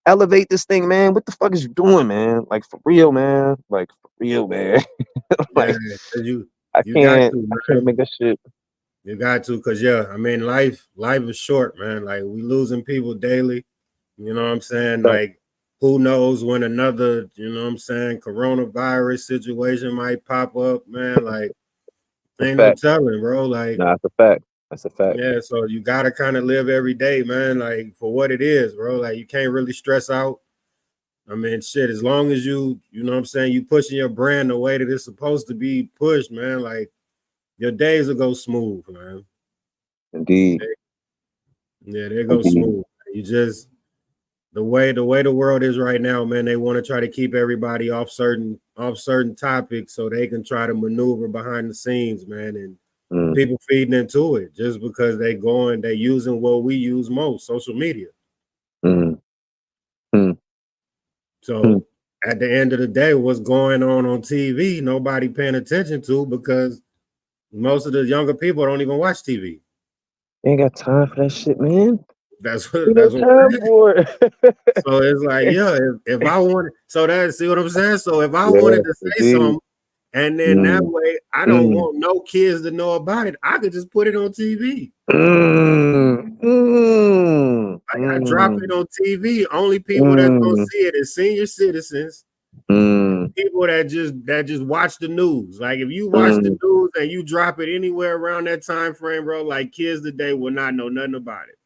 elevate this thing, man, what the fuck is you doing, man? Like, for real, man. Like, for real, man. Yeah, Like, 'cause I you got can't to, I can't man. make that shit. You got to, cause yeah, I mean, life is short, man. Like we losing people daily. You know what I'm saying? But Like, who knows when another, you know what I'm saying, coronavirus situation might pop up, man. Like, it's a ain't no fact. telling, bro. Like, Nah, it's a fact. That's a fact. yeah, so you gotta kind of live every day, man, like for what it is, bro. Like you can't really stress out. I mean, shit, as long as you know what I'm saying, you pushing your brand the way that it's supposed to be pushed, man, like your days will go smooth, man. Indeed. Yeah, they go Indeed. smooth. You just the way the world is right now, man. They want to try to keep everybody off certain topics so they can try to maneuver behind the scenes, man. And Mm, people feeding into it just because they using what we use most, social media. mm, mm, mm. So at the end of the day, what's going on TV, nobody paying attention to because most of the younger people don't even watch TV. Ain't got time for that shit, man. That's what Ain't no that's what. time for it. So it's like, yeah, if I wanted, so that see what I'm saying. So if I Yeah, wanted to say indeed. something, and then that Mm, way I don't mm, want no kids to know about it, I could just put it on TV. mm, mm, I drop it mm, on TV. Only people that's gonna mm, see it is senior citizens, mm, people that just watch the news. Like if you watch the mm. news and you drop it anywhere around that time frame, bro, like kids today will not know nothing about it.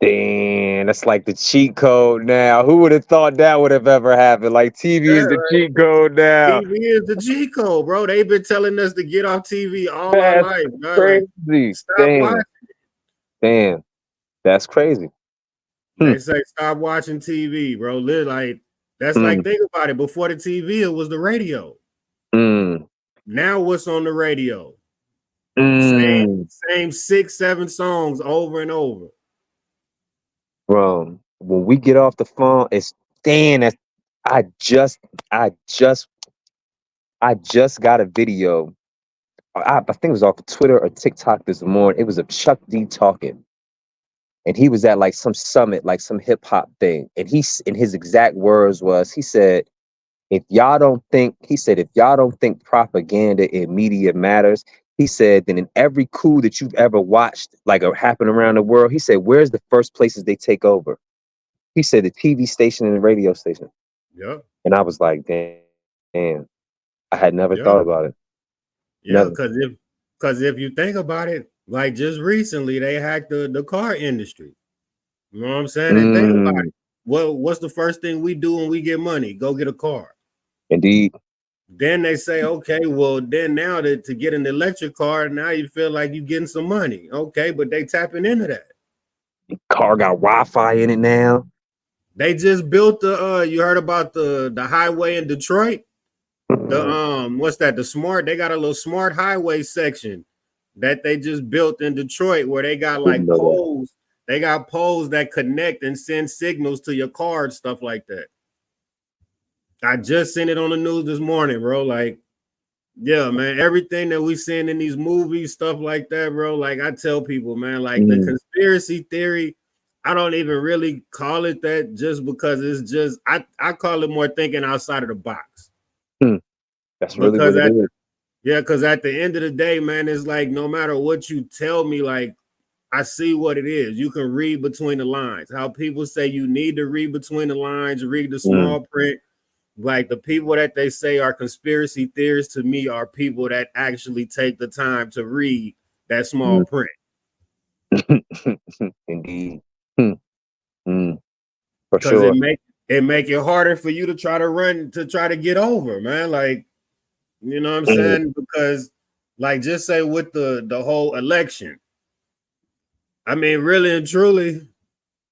Damn, that's like the cheat code now. Who would have thought that would have ever happened? Like, TV Yeah, is the right. cheat code now. TV is the G code, bro. They've been telling us to get off TV all our That's life, bro. Like, crazy. stop watching. Damn, damn, that's crazy. Hmm. They say stop watching TV, bro. Like that's like Mm, think about it. Before the TV, it was the radio. mm, Now what's on the radio? Same, Mm. same 6, 7 songs over and over. Bro, when we get off the phone, it's Dan. I just, I just, I just got a video. I think it was off of Twitter or TikTok this morning. It was of Chuck D talking, and he was at like some summit, like some hip hop thing, and and his exact words was, he said, "If y'all don't think," he said, "if y'all don't think propaganda and media matters," he said, "then in every coup that you've ever watched, like happen around the world," he said, "where's the first places they take over?" He said, "the TV station and the radio station." Yeah, And I was like, damn, I had never thought about it. yeah, Never. yeah. Because if you think about it, like just recently they hacked the car industry. You know what I'm saying? And think about Mm, it. What's the first thing we do when we get money? Go get a car. indeed. Then they say, okay, well, then now to get an electric car, now you feel like you're getting some money. Okay, but they tapping into that. Car got Wi-Fi in it now. They just built the you heard about the highway in Detroit? The Mm, what's that? The smart, they got a little smart highway section that they just built in Detroit where they got didn't like know that. poles. They got poles that connect and send signals to your car and stuff like that. I just seen it on the news this morning, bro. Like, yeah, man, everything that we seeing in these movies, stuff like that, bro. Like I tell people, man, like the Mm, conspiracy theory, I don't even really call it that just because it's just I call it more thinking outside of the box. mm. That's really Because what it at is. yeah, because at the end of the day, man, it's like no matter what you tell me, like I see what it is. You can read between the lines. How people say you need to read between the lines, read the Mm, small print. Like the people that they say are conspiracy theorists to me are people that actually take the time to read that small mm. print. Indeed. Mm, mm, for Because it sure. make it harder for you to try to run to try to get over, man. Like, you know what I'm Mm, saying? Because like just say with the whole election, I mean, really and truly,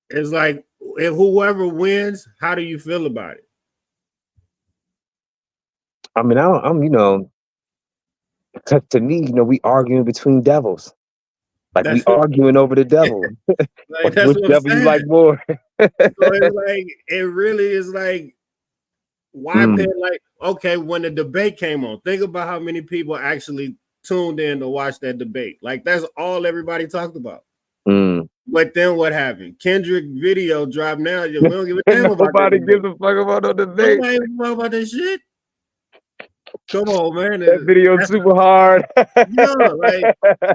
it's like if whoever wins, how do you feel about it? I mean, to me, we arguing between devils. Like we That's what, arguing over the devil. like that's Which what I'm devil you saying. like more? So it's like it really is like why pay Mm, like okay when the debate came on? Think about how many people actually tuned in to watch that debate. Like that's all everybody talked about. mm. But then what happened? Kendrick video dropped now. We don't give a damn about that Nobody debate. gives a fuck about no debate. Nobody talk about that shit. Come on, man. That video That's super hard. yeah, like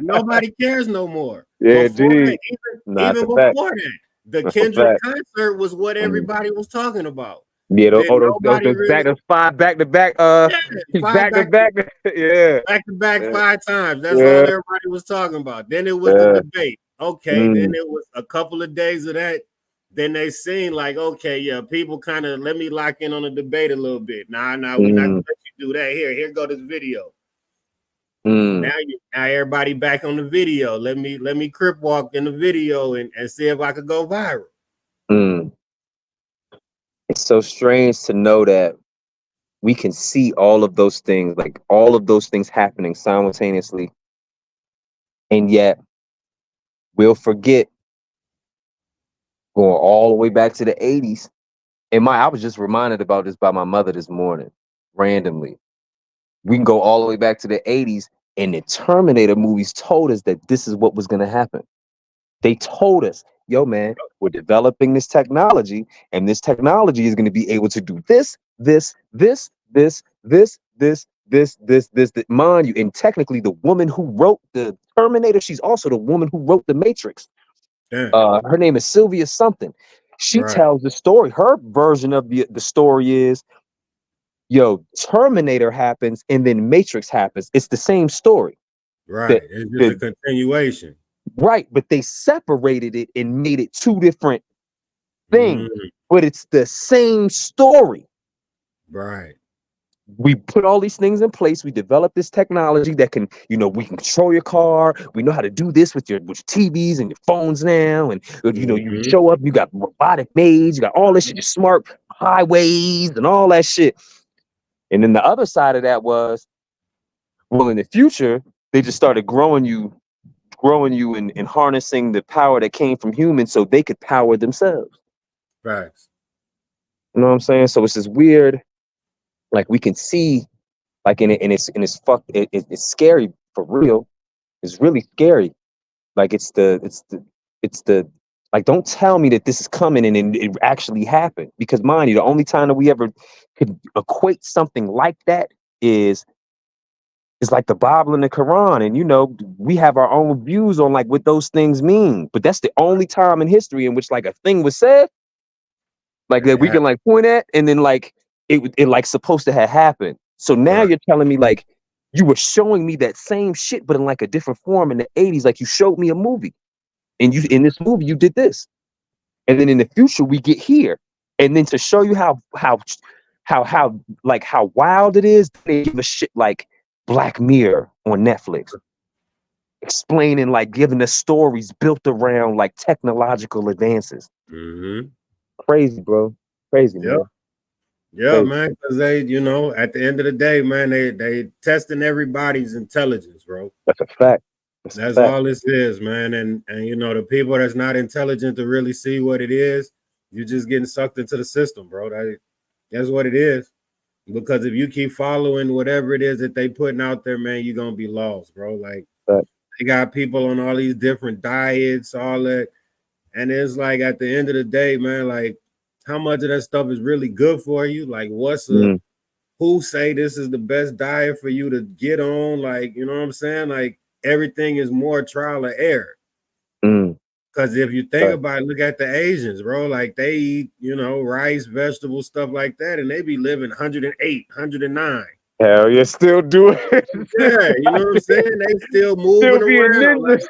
nobody cares no more. Yeah, Before that, dude. Nah, even it's a fact. before that, the That's a Kendrick fact. concert was what Mm. everybody was talking about. Yeah, Then nobody those back, really, those five back to back, yeah, five back to back. Yeah, back to back yeah, 5 times. That's all yeah, everybody was talking about. Then it was the yeah. debate. Okay, then Mm, it was a couple of days of that. Then they seen like, okay, yeah, people kind of let me lock in on the debate a little bit. Nah, we're not gonna mm, let you do that. Here go this video. mm, Now everybody back on the video. Let me crip walk in the video and see if I could go viral. mm. It's so strange to know that we can see all of those things, like all of those things happening simultaneously, and yet we'll forget going all the way back to the 80s. And I was just reminded about this by my mother this morning, randomly. We can go all the way back to the 80s, and the Terminator movies told us that this is what was going to happen. They told us, yo, man, we're developing this technology, and this technology is going to be able to do this. Mind you, and technically, the woman who wrote the Terminator, she's also the woman who wrote the Matrix. Damn. Her name is Sylvia something. She Right. tells the story. Her version of the story is, yo, Terminator happens and then Matrix happens. It's the same story. Right. The, It's just a the continuation. right, but they separated it and made it two different things, Mm, but it's the same story. right. We put all these things in place. We developed this technology that can, we can control your car. We know how to do this with your TVs and your phones now. And, you Mm-hmm. show up, you got robotic maids, you got all this shit, your smart highways and all that shit. And then the other side of that was, well, in the future, They just started growing you and harnessing the power that came from humans so they could power themselves. Facts. You know what I'm saying? So it's this weird, like we can see, like in it, and it's it's scary for real. It's really scary. Like it's the like don't tell me that this is coming and it actually happened. Because mind you, the only time that we ever could equate something like that is like the Bible and the Quran. And you know, we have our own views on like what those things mean. But that's the only time in history in which like a thing was said, like And that it we can happened. like point at, and then like it like supposed to have happened. So now Right. you're telling me like you were showing me that same shit, but in like a different form in the 80s, like you showed me a movie. And you in this movie you did this. And then in the future we get here. And then to show you how like how wild it is, they give a shit like Black Mirror on Netflix, explaining like giving us stories built around like technological advances. Mm-hmm. Crazy, bro. Crazy, Yeah. man. Yeah, Crazy. man. Because they, at the end of the day, man, they testing everybody's intelligence, bro. That's a fact. That's a That's fact. all this is, man. And the people that's not intelligent to really see what it is, you're just getting sucked into the system, bro. That's what it is. Because if you keep following whatever it is that they putting out there, man, you're gonna be lost, bro. Like Fact. they got people on all these different diets, all that. And it's like at the end of the day, man, like how much of that stuff is really good for you? Like Mm, who say this is the best diet for you to get on? Like, you know what I'm saying? Like everything is more trial and error. mm, Because if you think fact. about it, look at the Asians, bro. Like they eat, rice, vegetables, stuff like that, and they be living 108, 109. Hell yeah, still do it. Yeah, you know what I'm saying? They still Still moving being around. ninjas.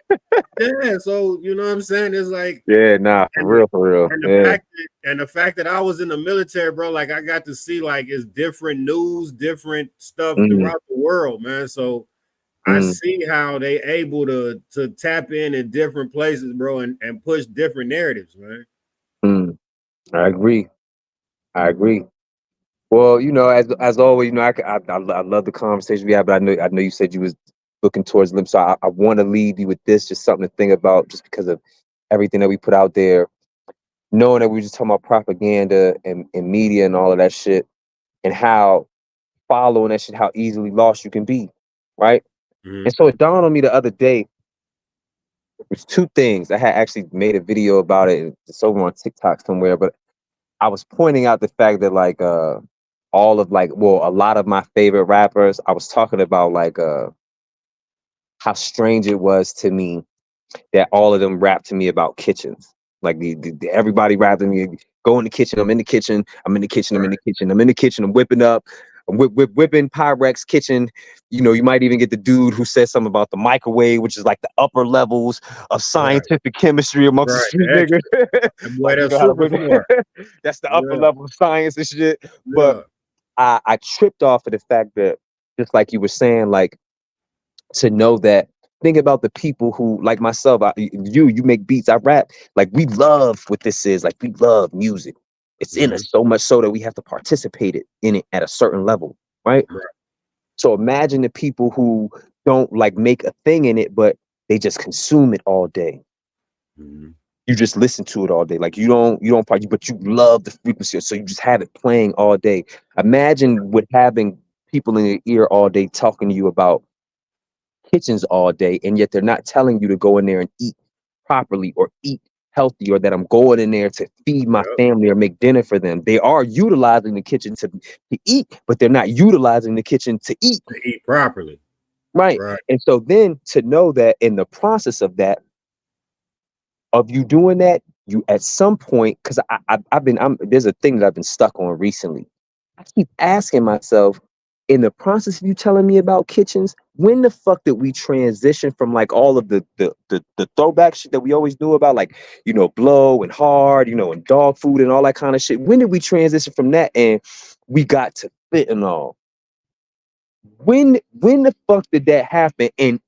Like, yeah, so you know what I'm saying? It's like Yeah, nah, for and real, for real. and the Yeah. fact that I was in the military, bro, like I got to see like it's different news, different stuff Mm, throughout the world, man. So I mm, see how they able to tap in different places, bro, and push different narratives, man. mm. I agree. I agree. Well, you know, as always, you know, I love the conversation we had, but I know you said you was looking towards limb, so I want to leave you with this, just something to think about, just because of everything that we put out there, knowing that we were just talking about propaganda and media and all of that shit, and how following that shit, how easily lost you can be, right? Mm-hmm. And so it dawned on me the other day. There's two things. I had actually made a video about it. It's over on TikTok somewhere, but I was pointing out the fact that like all of like well a lot of my favorite rappers, I was talking about like how strange it was to me that all of them rap to me about kitchens. Like everybody rapped to me, go in the kitchen, I'm in the kitchen, I'm in the kitchen, I'm in the Right, kitchen, I'm in the kitchen, I'm whipping up, whipping Pyrex kitchen. You know, you might even get the dude who says something about the microwave, which is like the upper levels of right, scientific chemistry amongst the right. street niggas. Extra. That boy, Like you that's know how to super whip smart. it. That's the upper Yeah, level of science and shit. But yeah. I tripped off of the fact that just like you were saying, like to know that think about the people who like myself, you make beats, I rap, like we love what this is, like we love music. It's in Mm-hmm. us so much so that we have to participate in it at a certain level, right? Right. So imagine the people who don't like make a thing in it, but they just consume it all day. Mm-hmm. You just listen to it all day. Like you don't party, but you love the frequency, so you just have it playing all day. Imagine with having people in your ear all day talking to you about kitchens all day, and yet they're not telling you to go in there and eat properly or eat healthy, or that I'm going in there to feed my Yep. family or make dinner for them. They are utilizing the kitchen to eat, but they're not utilizing the kitchen to eat. To eat properly. Right. Right. And so then to know that in the process of that, of you doing that, you at some point, because I've been there's a thing that I've been stuck on recently. I keep asking myself, in the process of you telling me about kitchens, when the fuck did we transition from like all of the throwback shit that we always knew about, like blow and hard, and dog food and all that kind of shit? When did we transition from that and we got to fentanyl? When the fuck did that happen? And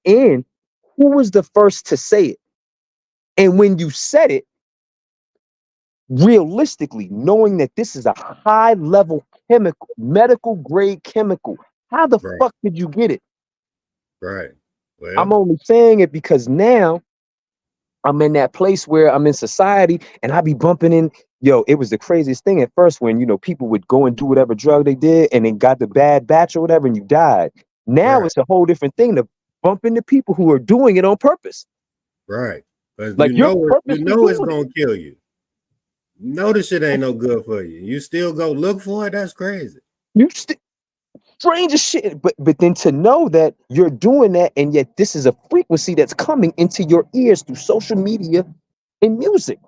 who was the first to say it? And when you said it, realistically, knowing that this is a high level chemical, medical grade chemical, how the Right. fuck did you get it? Right. I'm Well, only saying it because now I'm in that place where I'm in society and I be bumping in. Yo, it was the craziest thing at first when, people would go and do whatever drug they did and then got the bad batch or whatever and you died. Now right, it's a whole different thing to bump into people who are doing it on purpose. right. Because Like you're you purposely know it's doing it. gonna kill you. You know this shit ain't no good for you. You still go look for it. That's crazy. You strange as shit. But then to know that you're doing that and yet this is a frequency that's coming into your ears through social media and music.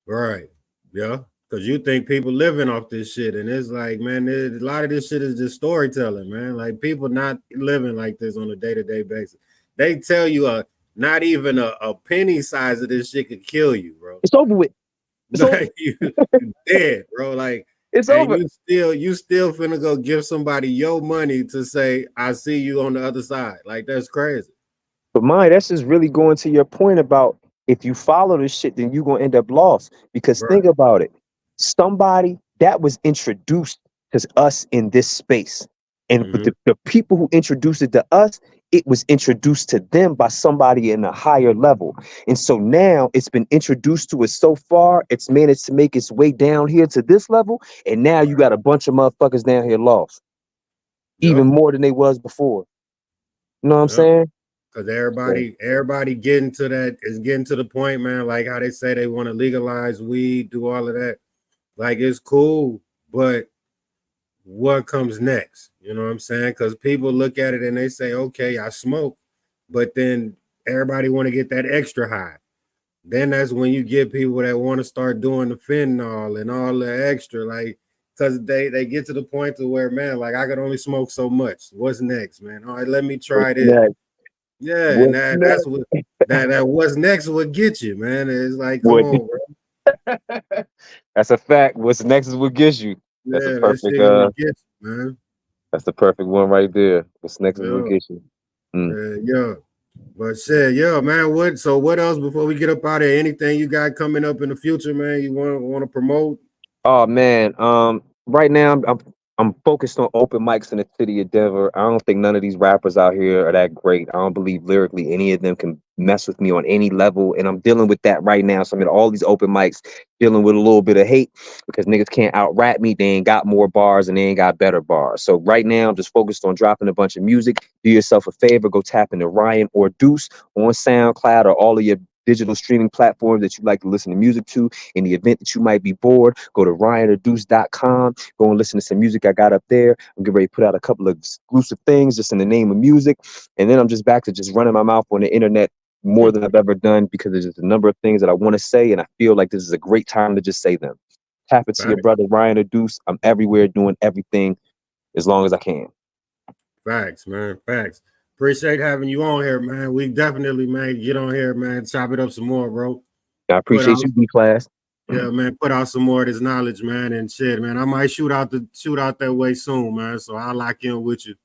Right. Yeah. Because you think people living off this shit, and it's like, man, a lot of this shit is just storytelling, man. Like people not living like this on a day-to-day basis. They tell you not even a penny size of this shit could kill you, bro. It's over with. It's over. Like you dead, bro. Like, It's and over. you still finna go give somebody your money to say, I see you on the other side. Like that's crazy. But mine, that's just really going to your point about if you follow this shit, then you're gonna end up lost. Because think Right. about it. Somebody that was introduced to us in this space. And but Mm-hmm. the people who introduced it to us, it was introduced to them by somebody in a higher level. And so now it's been introduced to us so far, it's managed to make its way down here to this level. And now you got a bunch of motherfuckers down here lost, even Yep. more than they was before. You know what I'm Yep. saying? Because So, everybody getting to that is getting to the point, man. Like how they say they want to legalize weed, do all of that. Like it's cool, but what comes next? You know what I'm saying? Because people look at it and they say, okay, I smoke, but then everybody want to get that extra high. Then that's when you get people that want to start doing the fentanyl and all the extra, like because they get to the point to where, man, like I could only smoke so much. What's next, man? All right, let me what's try this. next? Yeah, and What's that's next? what that what's next would get you, man. It's like, come What? on, bro. That's a fact. What's next is what gets you. That's a Yeah, that perfect shit gonna get you, man. that's the perfect one right there. What's next is what Yeah, gets you. Mm. yeah. But shit, yeah, man. What else before we get up out of here? Anything you got coming up in the future, man? You want to promote? Oh man, right now I'm focused on open mics in the city of Denver. I don't think none of these rappers out here are that great. I don't believe lyrically any of them can mess with me on any level, and I'm dealing with that right now. So I'm at all these open mics dealing with a little bit of hate because niggas can't out rap me. They ain't got more bars and they ain't got better bars. So right now I'm just focused on dropping a bunch of music. Do yourself a favor, go tap into Ryan or Deuce on SoundCloud or all of your digital streaming platforms that you like to listen to music to. In the event that you might be bored, go to ryanordeuce.com. Go and listen to some music I got up there. I'm getting ready to put out a couple of exclusive things just in the name of music. And then I'm just back to just running my mouth on the internet more than I've ever done because there's just a number of things that I want to say. And I feel like this is a great time to just say them. Tap into your Facts, brother, Ryan or Deuce. I'm everywhere doing everything as long as I can. facts, man. Facts. Appreciate having you on here, man. We definitely, man, get on here, man. Chop it up some more, bro. I Put appreciate out, you, D-Class. yeah, man. Put out some more of this knowledge, man, and shit, man. I might shoot out that way soon, man. So I'll lock in with you,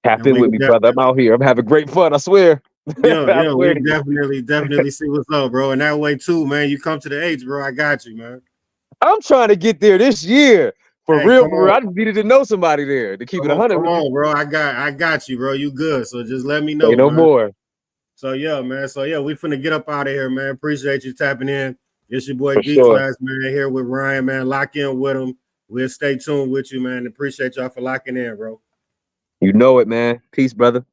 Tap and in we with me, brother. I'm out here. I'm having great fun. I swear. I we swear to you. definitely see what's up, bro. And that way too, man. You come to the H, bro. I got you, man. I'm trying to get there this year. For Hey, real, come for real. on. I just needed to know somebody there to keep it 100 Come with you. on, bro. I got you, bro. You good. So just let me Say know, no man. more. So yeah, man. So yeah, we finna get up out of here, man. Appreciate you tapping in. It's your boy For D sure. Class, man, here with Ryan, man. Lock in with him. We'll stay tuned with you, man. Appreciate y'all for locking in, bro. You know it, man. Peace, brother.